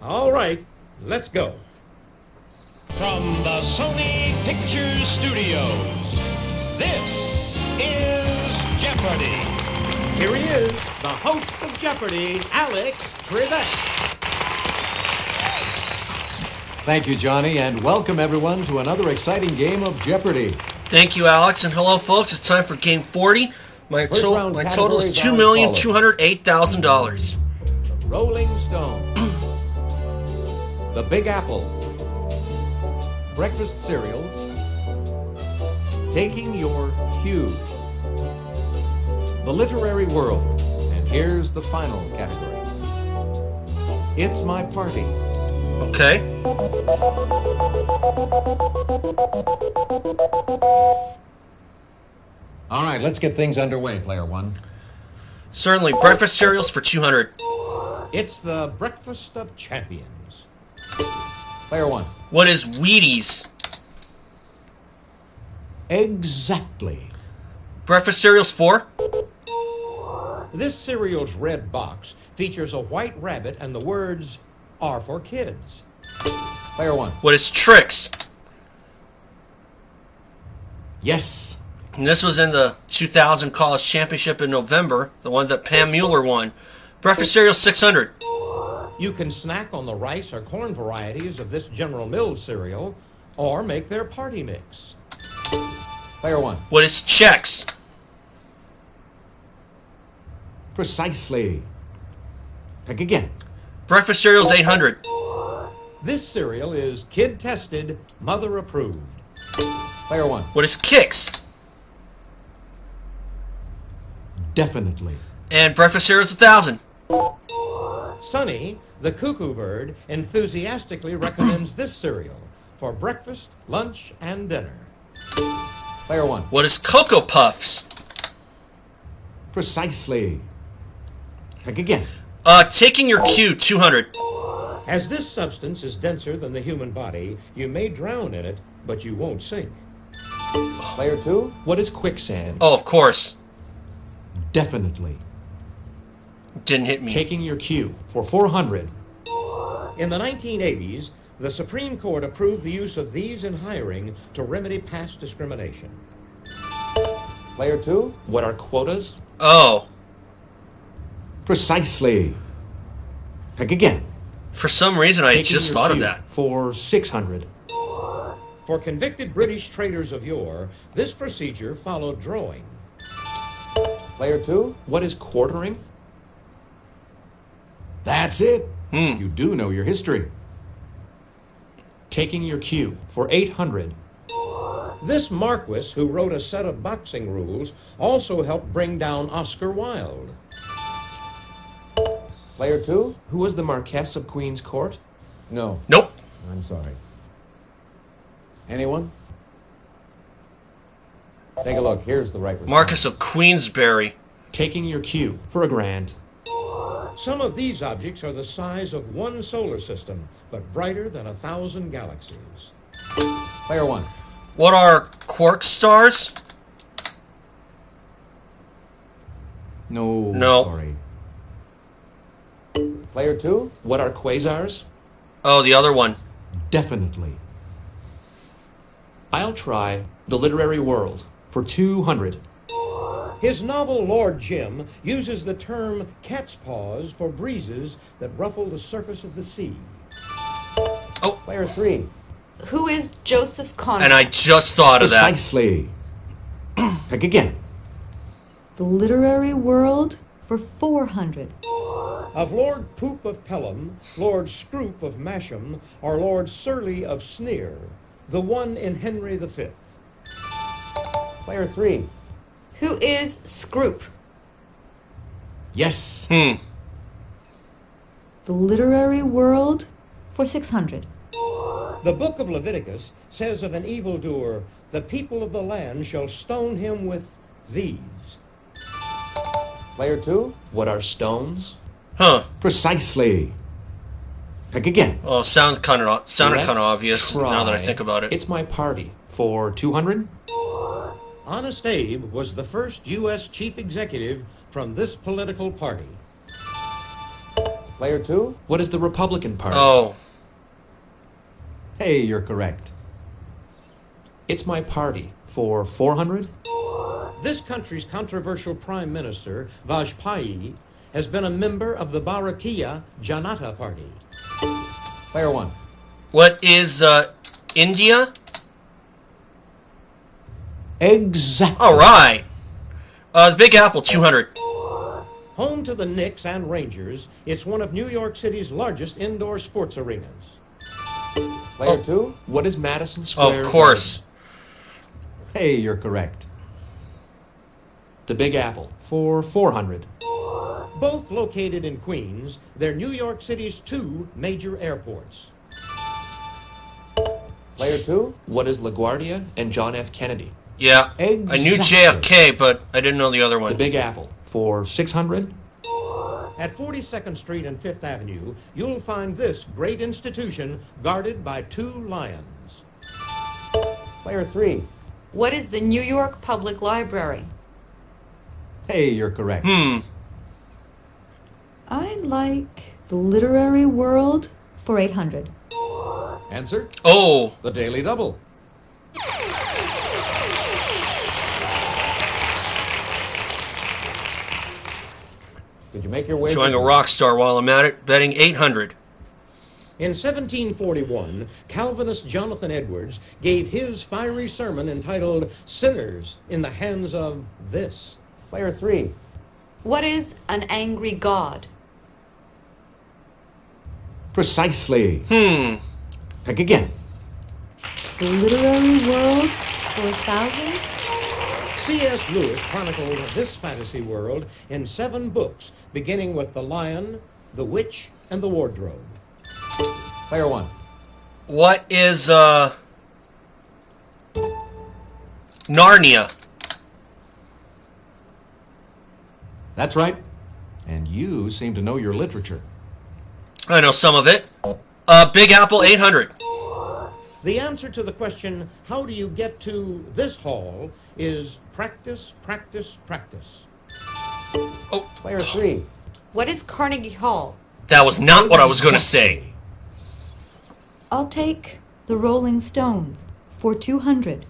All right, let's go. From the Sony Pictures Studios, this is Jeopardy! Here he is, the host of Jeopardy, Alex Trebek. Thank you, Johnny, and welcome everyone to another exciting game of Jeopardy! Thank you, Alex, and hello, folks. It's time for Game 40. My total is $2,208,000. Rolling Stone, The Big Apple, Breakfast Cereals, Taking Your Cue, The Literary World, and here's the final category. It's My Party. Okay. All right, let's get things underway, player one. Certainly. Breakfast cereals for 200. It's the breakfast of champions. Player one. What is Wheaties? Exactly. Breakfast cereals for? This cereal's red box features a white rabbit and the words are for kids. Player one. What is Trix? Yes. And this was in the 2000 College Championship in November, the one that Pam Mueller won. Breakfast cereal 600. You can snack on the rice or corn varieties of this General Mills cereal or make their party mix. Player one. What is Chex? Precisely. Pick again. Breakfast cereals 800. This cereal is kid-tested, mother-approved. Player one. What is Kix? Definitely. And breakfast cereals 1000. Sonny, the cuckoo bird, enthusiastically recommends this cereal for breakfast, lunch, and dinner. Player one. What is Cocoa Puffs? Precisely. Pick again. Taking Your Cue 200. As this substance is denser than the human body, you may drown in it, but you won't sink. Player two. What is quicksand? Oh, of course. Definitely. Didn't hit me. Taking Your Cue for 400. In the 1980s, the Supreme Court approved the use of these in hiring to remedy past discrimination. Player two. What are quotas? Oh. Precisely. Pick again. For some reason, I Taking just Your thought of Cue that. for 600. For convicted British traitors of yore, this procedure followed drawing. Player two. What is quartering? That's it. Hmm. You do know your history. Taking Your Cue for 800. This Marquis, who wrote a set of boxing rules, also helped bring down Oscar Wilde. Player two. Who was the Marquess of Queen's Court? No. Nope. I'm sorry. Anyone? Take a look. Here's the right response. Marcus of Queensberry. Taking Your Cue for $1,000. Some of these objects are the size of one solar system, but brighter than 1,000 galaxies. Player one. What are quark stars? No. No. Sorry. Player two. What are quasars? Oh, the other one. Definitely. I'll try The Literary World for 200. His novel Lord Jim uses the term cat's paws for breezes that ruffle the surface of the sea. Player three. Who is Joseph Conrad? And I just thought of that. Precisely. Pick again. The Literary World for 400. Of Lord Poop of Pelham, Lord Scroop of Masham, or Lord Surly of Sneer, the one in Henry V. Player three. Who is Scroop? Yes. Hmm. The Literary World for 600. The book of Leviticus says of an evildoer, the people of the land shall stone him with these. Player two. What are stones? Huh. Precisely. Pick again. Oh, sounded kind of Let's obvious now that I try think about it. It's My Party for 200. Honest Abe was the first U.S. chief executive from this political party. Player 2? What is the Republican Party? Oh. Hey, you're correct. It's My Party for 400. This country's controversial Prime Minister, Vajpayee, has been a member of the Bharatiya Janata Party. Player 1. What is India? Exactly. All right. The Big Apple, 200. Home to the Knicks and Rangers, it's one of New York City's largest indoor sports arenas. Player 2? What is Madison Square? Of course. Hey, you're correct. The Big Apple for 400. Both located in Queens, they're New York City's two major airports. Player 2? What is LaGuardia and John F. Kennedy? Yeah. I knew Exactly. JFK, but I didn't know the other The one. Big Apple for 600. At 42nd Street and 5th Avenue, you'll find this great institution guarded by two lions. Player 3. What is the New York Public Library? Hey, you're correct. I like the literary world for 800. Answer? Oh. The Daily Double. Did you make your way? Showing a rock star while I'm at it. Betting 800. In 1741, Calvinist Jonathan Edwards gave his fiery sermon entitled Sinners in the Hands of This. Player 3. What is an angry god? Precisely. Pick again. The literary world for 1,000. C.S. Lewis chronicled this fantasy world in 7 books, beginning with The Lion, The Witch, and the Wardrobe. Player 1. What is Narnia? That's right. And you seem to know your literature. I know some of it. Big Apple, 800. The answer to the question, how do you get to this hall, is practice, practice, practice. Oh, Player 3. What is Carnegie Hall? that was not what I was going to say. I'll take the Rolling Stones for 200.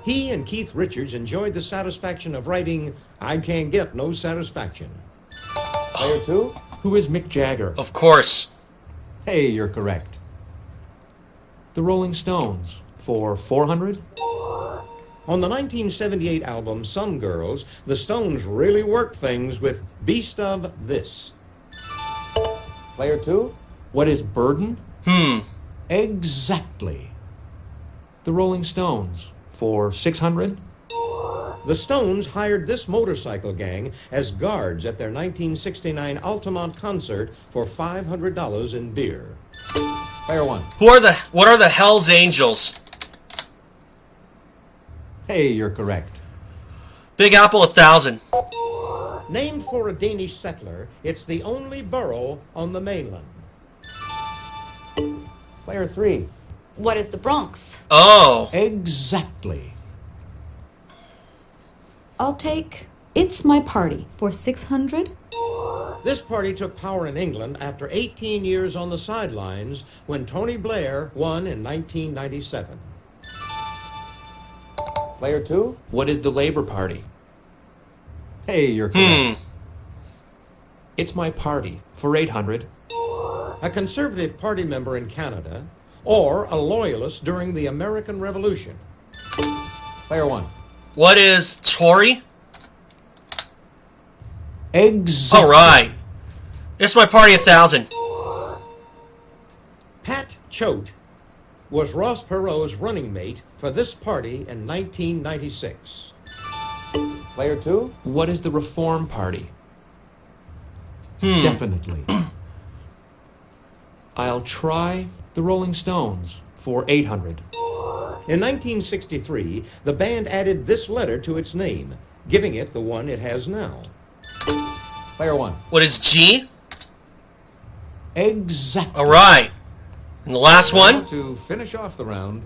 He and Keith Richards enjoyed the satisfaction of writing, I Can't Get No Satisfaction. Player 2. Who is Mick Jagger? Of course. Hey, you're correct. The Rolling Stones for 400. On the 1978 album Some Girls, the Stones really worked things with Beast of This. Player 2. What is Burden? Exactly. The Rolling Stones for 600. The Stones hired this motorcycle gang as guards at their 1969 Altamont concert for $500 in beer. Player 1. What are the Hells Angels? Hey, you're correct. Big Apple, 1,000. Named for a Danish settler, it's the only borough on the mainland. Player 3. What is the Bronx? Oh. Exactly. I'll take It's My Party for 600. This party took power in England after 18 years on the sidelines when Tony Blair won in 1997. Player 2. What is the Labor Party? Hey, you're correct. It's My Party for 800. A Conservative Party member in Canada, or a loyalist during the American Revolution. Player 1. What is Tory? Exactly. All right. It's My Party, 1,000. Pat Choate was Ross Perot's running mate for this party in 1996. Player 2. What is the Reform Party? Definitely. I'll try the Rolling Stones for 800. In 1963, the band added this letter to its name, giving it the one it has now. Player 1. What is G? Exactly. All right. And the last Now, one? to finish off the round.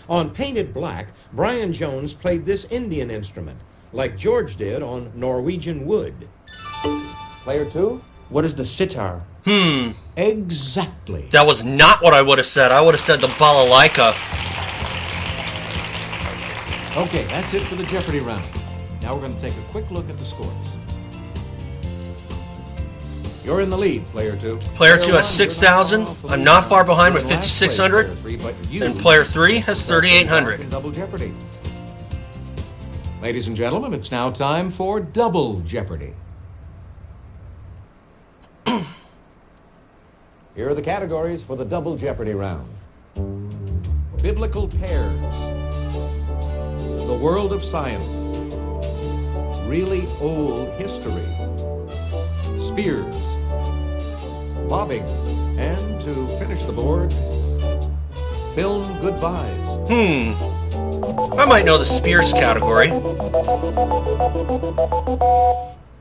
On Painted Black, Brian Jones played this Indian instrument, like George did on Norwegian Wood. Player 2. What is the sitar? Exactly. That was not what I would have said. I would have said the balalaika. Okay, that's it for the Jeopardy round. Now we're going to take a quick look at the scores. You're in the lead, player 2. Player 2 one, has you're 6,000. not far off the I'm lead. not far behind with You're in last 5,600. place, player 3, but you And player 3 has start to get 3,800. in Double Jeopardy. Ladies and gentlemen, it's now time for Double Jeopardy. Here are the categories for the Double Jeopardy round. Biblical pairs. The world of science. Really old history. Spears. Bobbing. And to finish the board, film goodbyes. I might know the Spears category.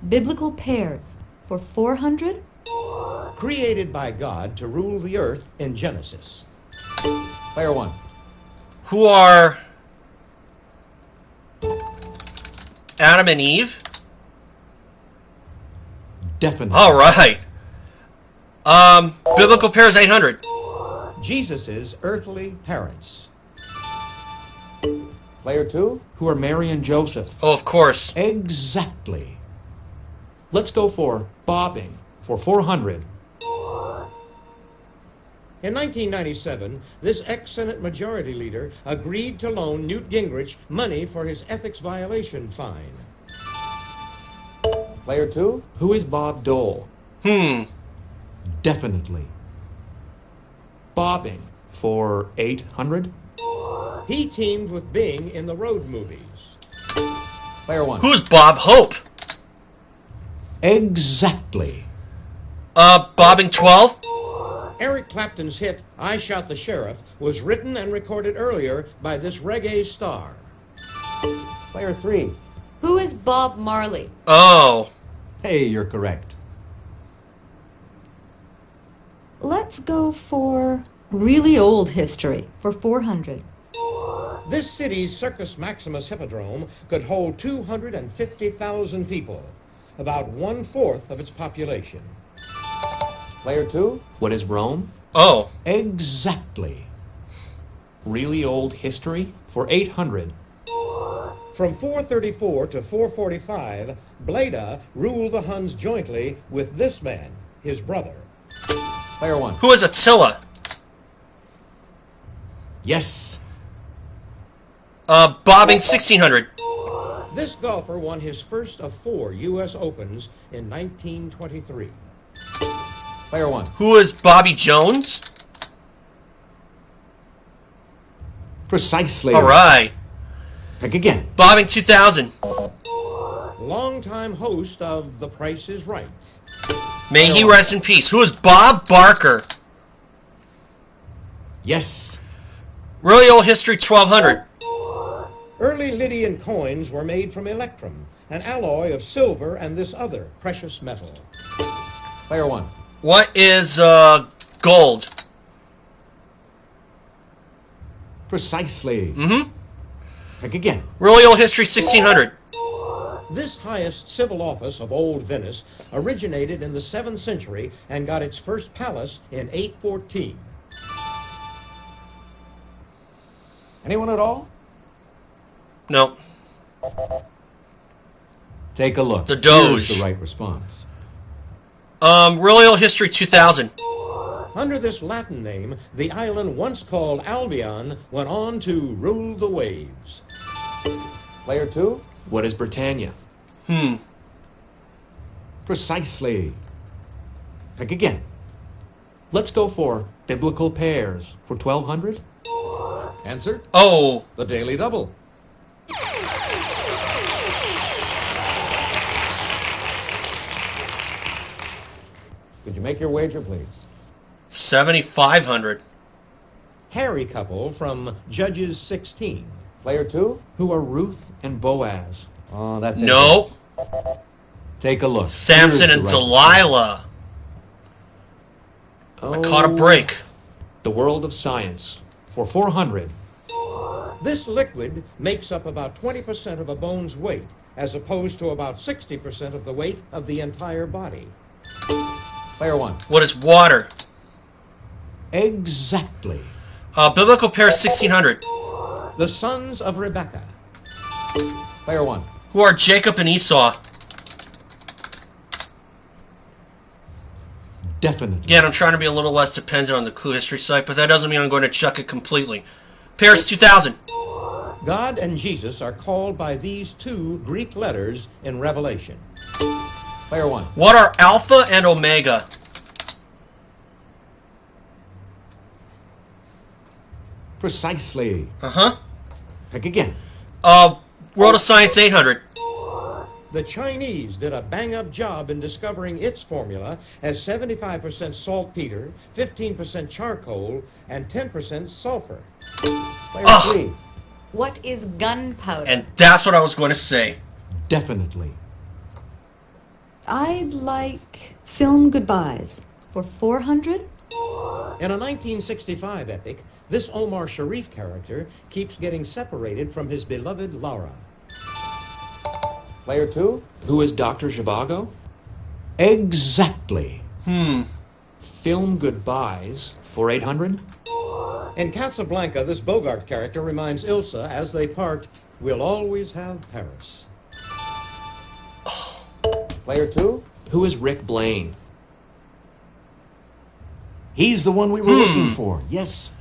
Biblical pairs for 400? Created by God to rule the earth in Genesis. Player 1. Who are Adam and Eve? Definitely. All right. Biblical pairs 800. Jesus' earthly parents. Player 2. Who are Mary and Joseph? Oh, of course. Exactly. Let's go for bobbing for 400. In 1997, this ex-Senate Majority Leader agreed to loan Newt Gingrich money for his ethics violation fine. Player 2. Who is Bob Dole? Definitely. Bobbing for 800. He teamed with Bing in the Road movies. Player 1. Who's Bob Hope? Exactly. Bobbing 12. Eric Clapton's hit, I Shot the Sheriff, was written and recorded earlier by this reggae star. Player 3. Who is Bob Marley? Oh. Hey, you're correct. Let's go for really old history for 400. This city's Circus Maximus Hippodrome could hold 250,000 people, about 1/4 of its population. Player 2. What is Rome? Oh. Exactly. Really old history for 800. From 434 to 445, Bleda ruled the Huns jointly with this man, his brother. Player 1. Who is Attila? Yes. Bobbing 1600. This golfer won his first of 4 U.S. Opens in 1923. Player 1. Who is Bobby Jones? Precisely. All right. Pick again. Bobbing 2000. Longtime host of The Price is Right. May he rest in peace. Who is Bob Barker? Yes. Really old history 1200. Early Lydian coins were made from electrum, an alloy of silver and this other precious metal. Player 1. What is gold? Precisely. Mm-hmm. Pick again. Really old history 1600. This highest civil office of Old Venice originated in the 7th century and got its first palace in 814. Anyone at all? No. Take a look. The Doge. Here's the right response. Really old history 2000. Under this Latin name, the island once called Albion went on to rule the waves. Player 2. What is Britannia? Precisely. Pick again. Let's go for biblical pairs for 1200. Answer. Oh. The Daily Double. Could you make your wager, please? 7,500. Harry couple from Judges 16. Player 2. Who are Ruth and Boaz? Oh, that's No. incorrect. Take a look. Samson Here's and the right Delilah. I caught a break. The world of science for 400. This liquid makes up about 20% of a bone's weight, as opposed to about 60% of the weight of the entire body. Player 1. What is water? Exactly. Biblical pair 1600. The sons of Rebekah. Player 1. Who are Jacob and Esau? Definitely. Again, I'm trying to be a little less dependent on the Clue History site, but that doesn't mean I'm going to chuck it completely. Paris 2000. God and Jesus are called by these two Greek letters in Revelation. Player 1. What are Alpha and Omega? Precisely. Uh-huh. Pick again. World of Science 800. The Chinese did a bang-up job in discovering its formula as 75% saltpeter, 15% charcoal, and 10% sulfur. Player Ugh. 3. What is gunpowder? And that's what I was going to say. Definitely. I'd like film goodbyes for 400. In a 1965 epic, this Omar Sharif character keeps getting separated from his beloved Laura. Player 2. Who is Dr. Zhivago? Exactly. Film goodbyes for 800? In Casablanca, this Bogart character reminds Ilsa as they part, "We'll always have Paris." Player 2. Who is Rick Blaine? He's the one we were looking for. Yes.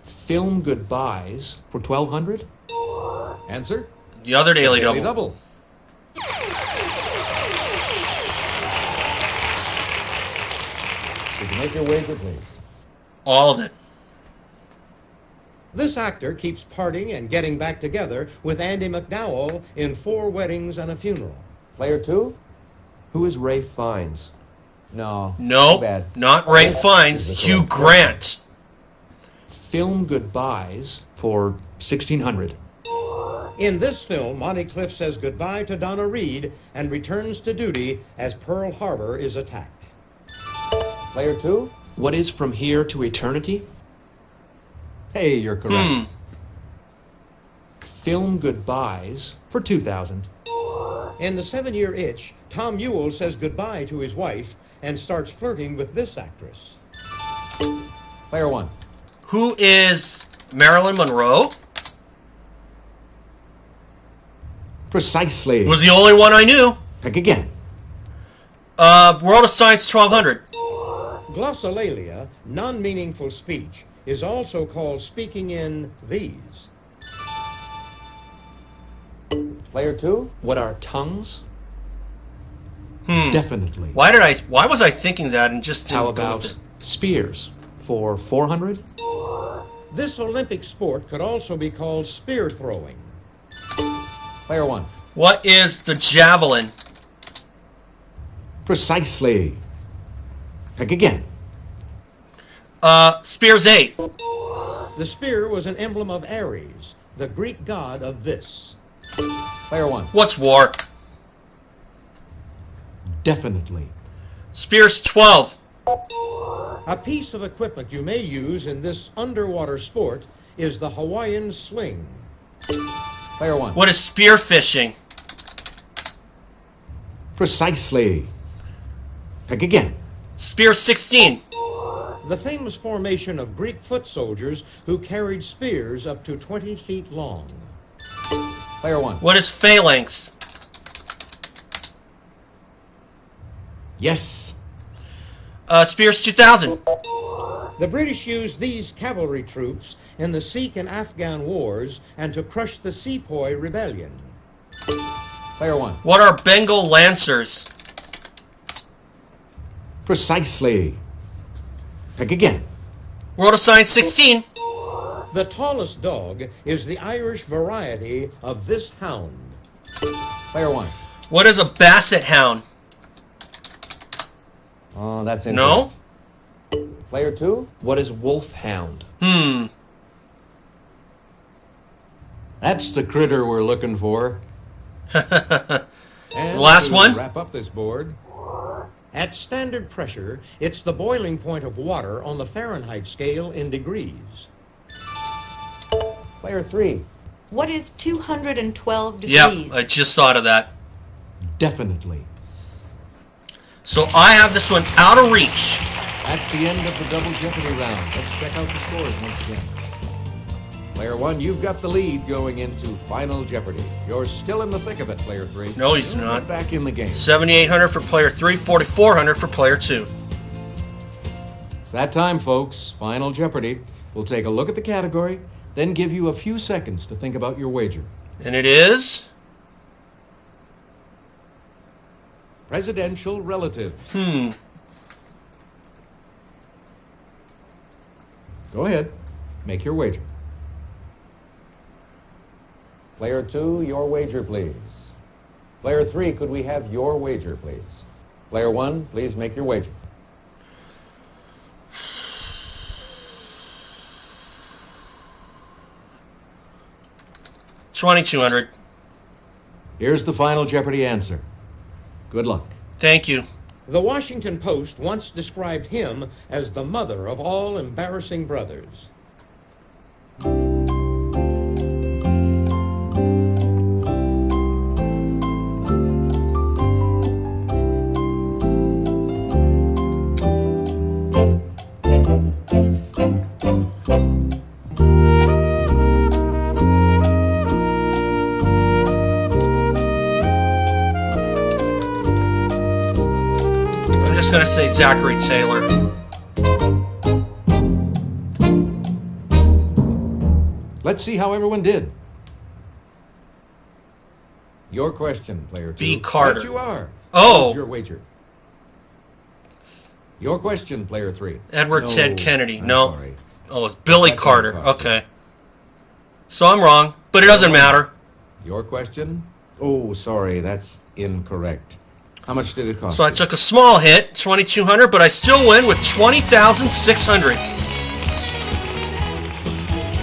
Film goodbyes for 1200? Answer? The other Daily Daily Double. Double. Did you make your wager, please? All of it. This actor keeps parting and getting back together with Andy McDowell in 4 Weddings and a Funeral. Player 2. Who is Ray Fiennes? No. No, Too bad. not Ray Fiennes. Hugh Grant. Film goodbyes for 1600. In this film, Monty Clift says goodbye to Donna Reed and returns to duty as Pearl Harbor is attacked. Player 2. What is From Here to Eternity? Hey, you're correct. Film goodbyes for 2000. In The 7-Year Itch, Tom Ewell says goodbye to his wife and starts flirting with this actress. Player 1. Who is Marilyn Monroe? Precisely. Was the only one I knew. Pick again. World of Science 1200. Glossolalia, non-meaningful speech, is also called speaking in these. Player 2. What are tongues? Definitely. Why was I thinking that and just didn't How go with about it? spears for 400? This Olympic sport could also be called spear throwing. Player 1. What is the javelin? Precisely. Pick again. Spears 8. The spear was an emblem of Ares, the Greek god of this. Player 1. What's war? Definitely. Spears 12. A piece of equipment you may use in this underwater sport is the Hawaiian sling. Player 1. What is spear fishing? Precisely. Pick again. Spear 16. The famous formation of Greek foot soldiers who carried spears up to 20 feet long. Player 1. What is phalanx? Yes. Spears 2000. The British used these cavalry troops in the Sikh and Afghan wars and to crush the Sepoy rebellion. Player 1. What are Bengal lancers? Precisely. Pick again. World of Science 16. The tallest dog is the Irish variety of this hound. Player 1. What is a basset hound? Oh, that's No? incorrect. Player 2. What is wolfhound? That's the critter we're looking for. And Last to one? wrap up this board. At standard pressure, it's the boiling point of water on the Fahrenheit scale in degrees. Player 3. What is 212 Yep, degrees? I just thought of that. Definitely. So I have this one out of reach. That's the end of the Double Jeopardy round. Let's check out the scores once again. Player 1, you've got the lead going into Final Jeopardy. You're still in the thick of it, Player 3. No, he's You're not. Back in the game. 7,800 for Player 3, 4,400 for Player 2. It's that time, folks. Final Jeopardy. We'll take a look at the category, then give you a few seconds to think about your wager. And it is? Presidential relatives. Go ahead. Make your wager. Player 2, your wager, please. Player 3, could we have your wager, please? Player 1, please make your wager. $2,200. Here's the Final Jeopardy answer. Good luck. Thank you. The Washington Post once described him as the mother of all embarrassing brothers. I'm just going to say Zachary Taylor. Let's see how everyone did. Your question, Player 2. B. Carter. Right you are. Oh. Here's your wager. Your question, Player 3. Edward Ted Kennedy. I'm No. sorry. Oh, it's Billy That's Carter. Carter. Okay. So I'm wrong, but it doesn't matter. Your question? Oh, sorry, that's incorrect. How much did it cost? So I took a small hit, 2,200, but I still win with 20,600.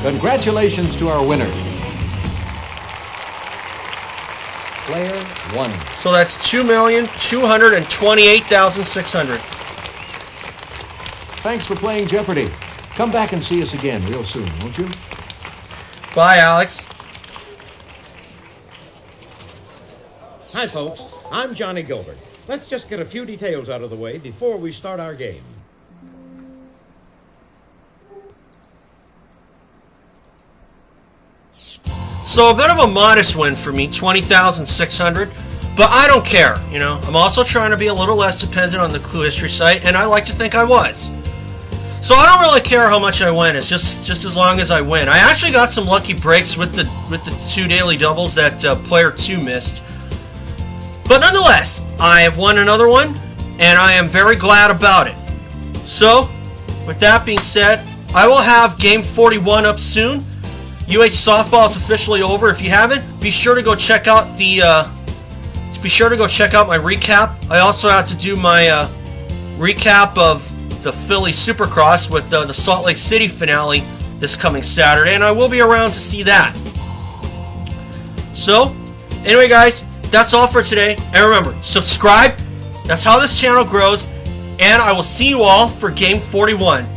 Congratulations to our winner. Player 1. So that's 2,228,600. Thanks for playing Jeopardy. Come back and see us again real soon, won't you? Bye, Alex. Hi, folks. I'm Johnny Gilbert. Let's just get a few details out of the way before we start our game. So a bit of a modest win for me, 20,600, but I don't care, you know. I'm also trying to be a little less dependent on the Clue History site, and I like to think I was. So I don't really care how much I win. It's just as long as I win. I actually got some lucky breaks with the 2 daily doubles that Player 2 missed. But nonetheless, I have won another one, and I am very glad about it. So, with that being said, I will have Game 41 up soon. UH softball is officially over. If you haven't, be sure to go check out the. Be sure to go check out my recap. I also have to do my recap of the Philly Supercross with the Salt Lake City finale this coming Saturday, and I will be around to see that. So, anyway, guys, that's all for today. And remember, subscribe. That's how this channel grows. And I will see you all for Game 41.